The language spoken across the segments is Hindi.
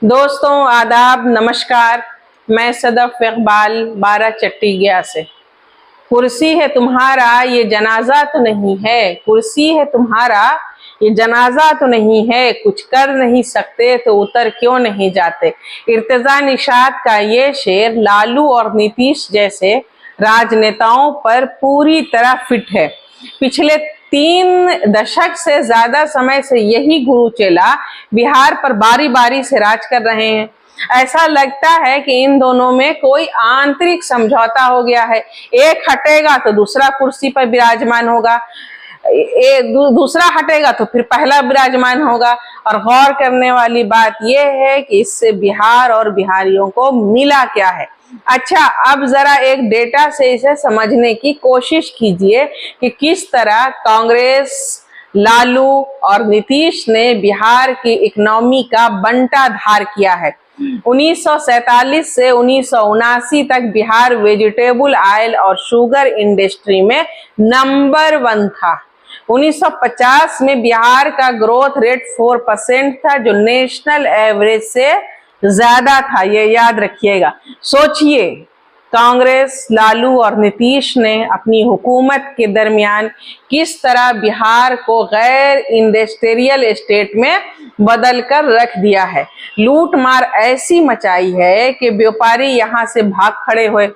दोस्तों आदाब, नमस्कार। मैं सदफ इकबाल बारा चट्टी गया से। कुर्सी है तुम्हारा ये जनाजा तो नहीं है, कुर्सी है तुम्हारा ये जनाजा तो नहीं है, कुछ कर नहीं सकते तो उतर क्यों नहीं जाते। इर्तिजा निषाद का ये शेर लालू और नीतीश जैसे राजनेताओं पर पूरी तरह फिट है। पिछले 3 दशक से ज्यादा समय से यही गुरु चेला बिहार पर बारी बारी से राज कर रहे हैं। ऐसा लगता है कि इन दोनों में कोई आंतरिक समझौता हो गया है। एक हटेगा तो दूसरा कुर्सी पर विराजमान होगा, दूसरा हटेगा तो फिर पहला विराजमान होगा। और गौर करने वाली बात यह है कि इससे बिहार और बिहारियों को मिला क्या है। अच्छा, अब जरा एक डेटा से इसे समझने की कोशिश कीजिए कि किस तरह कांग्रेस, लालू और नीतीश ने बिहार की इकोनॉमी का बंटाधार किया है। 1947 से 1979 तक बिहार वेजिटेबल ऑयल और शुगर इंडस्ट्री में नंबर 1 था। 1950 में बिहार का ग्रोथ रेट 4% था, जो नेशनल एवरेज से ज्यादा था। ये याद रखिएगा। सोचिए, कांग्रेस, लालू और नीतीश ने अपनी हुकूमत के दरमियान किस तरह बिहार को गैर इंडस्ट्रियल स्टेट में बदल कर रख दिया है। लूट मार ऐसी मचाई है कि व्यापारी यहाँ से भाग खड़े हुए।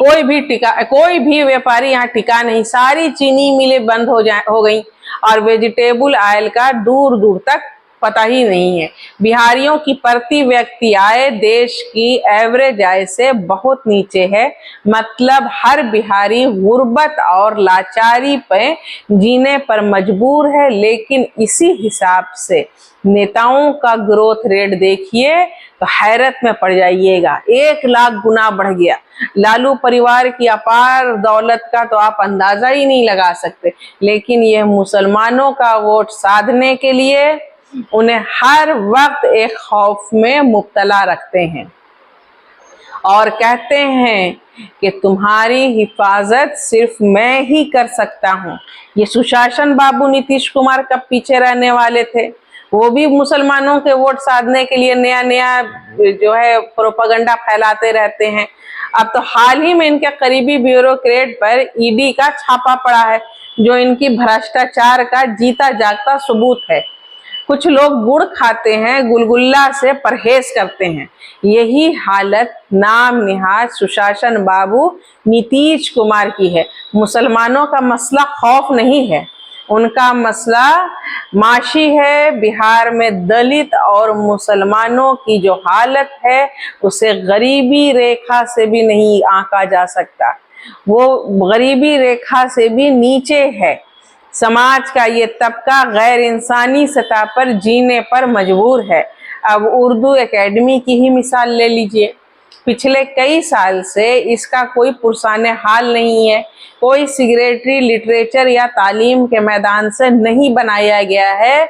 कोई भी व्यापारी यहाँ टिका नहीं। सारी चीनी मिलें बंद हो गई और वेजिटेबल ऑयल का दूर दूर तक पता ही नहीं है। बिहारियों की प्रति व्यक्ति आय देश की एवरेज आय से बहुत नीचे है। मतलब हर बिहारी गुर्बत और लाचारी पे जीने पर मजबूर है। लेकिन इसी हिसाब से नेताओं का ग्रोथ रेट देखिए तो हैरत में पड़ जाइएगा। 1 लाख गुना बढ़ गया। लालू परिवार की अपार दौलत का तो आप अंदाजा ही नहीं लगा सकते। लेकिन यह मुसलमानों का वोट साधने के लिए उन्हें हर वक्त एक खौफ में मुब्तला रखते हैं और कहते हैं कि तुम्हारी हिफाजत सिर्फ मैं ही कर सकता हूं। ये सुशासन बाबू नीतीश कुमार कब पीछे रहने वाले थे। वो भी मुसलमानों के वोट साधने के लिए नया नया जो है प्रोपेगेंडा फैलाते रहते हैं। अब तो हाल ही में इनके करीबी ब्यूरोक्रेट पर ईडी का छापा पड़ा है, जो इनकी भ्रष्टाचार का जीता जागता सबूत है। कुछ लोग गुड़ खाते हैं, गुलगुल्ला से परहेज करते हैं। यही हालत नाम निहाद सुशासन बाबू नीतीश कुमार की है। मुसलमानों का मसला खौफ नहीं है, उनका मसला माशी है। बिहार में दलित और मुसलमानों की जो हालत है उसे गरीबी रेखा से भी नहीं आंका जा सकता। वो गरीबी रेखा से भी नीचे है। समाज का ये तबका गैर इंसानी सतह पर जीने पर मजबूर है। अब उर्दू एकेडमी की ही मिसाल ले लीजिए। पिछले कई साल से इसका कोई पुरसाने हाल नहीं है। कोई सिगरेटरी लिटरेचर या तालीम के मैदान से नहीं बनाया गया है।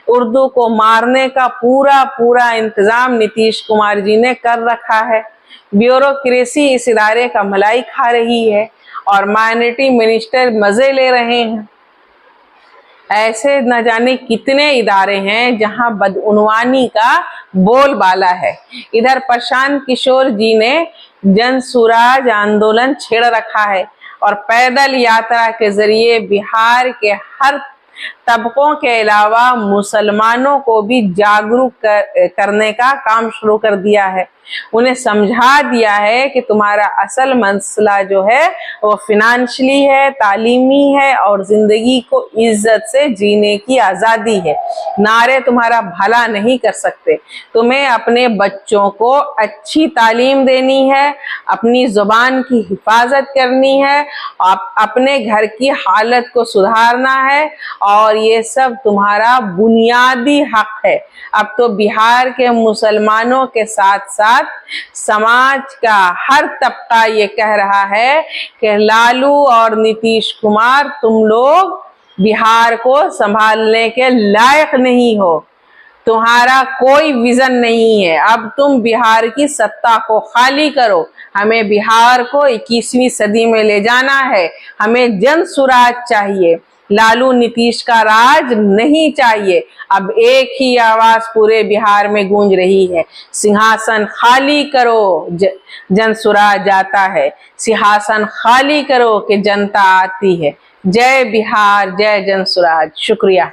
उर्दू को मारने का पूरा इंतजाम नीतीश कुमार जी ने कर रखा है। ब्यूरोक्रेसी इस इदारे का मलाई खा रही है और माइनॉरिटी मिनिस्टर मजे ले रहे हैं। ऐसे न जाने कितने इदारे हैं जहां बदउनवानी का बोलबाला है। इधर प्रशांत किशोर जी ने जन सुराज आंदोलन छेड़ रखा है और पैदल यात्रा के जरिए बिहार के हर तबकों के अलावा मुसलमानों को भी जागरूक करने का काम शुरू कर दिया है। उन्हें समझा दिया है कि तुम्हारा असल मसला जो है वो फिनेंशियली है, तालीमी है और जिंदगी को इज्जत से जीने की आज़ादी है। नारे तुम्हारा भला नहीं कर सकते। तुम्हें अपने बच्चों को अच्छी तालीम देनी है, अपनी जुबान की हिफाजत करनी है, अपने घर की हालत को सुधारना है और ये सब तुम्हारा बुनियादी हक है। अब तो बिहार के मुसलमानों के साथ साथ समाज का हर तबका ये कह रहा है कि लालू और नीतीश कुमार, तुम लोग बिहार को संभालने के लायक नहीं हो। तुम्हारा कोई विजन नहीं है। अब तुम बिहार की सत्ता को खाली करो। हमें बिहार को 21वीं सदी में ले जाना है। हमें जन सुराज चाहिए। लालू नीतीश का राज नहीं चाहिए। अब एक ही आवाज पूरे बिहार में गूंज रही है, सिंहासन खाली करो, जनसुराज जाता है। सिंहासन खाली करो कि जनता आती है। जय बिहार, जय जनसुराज। शुक्रिया।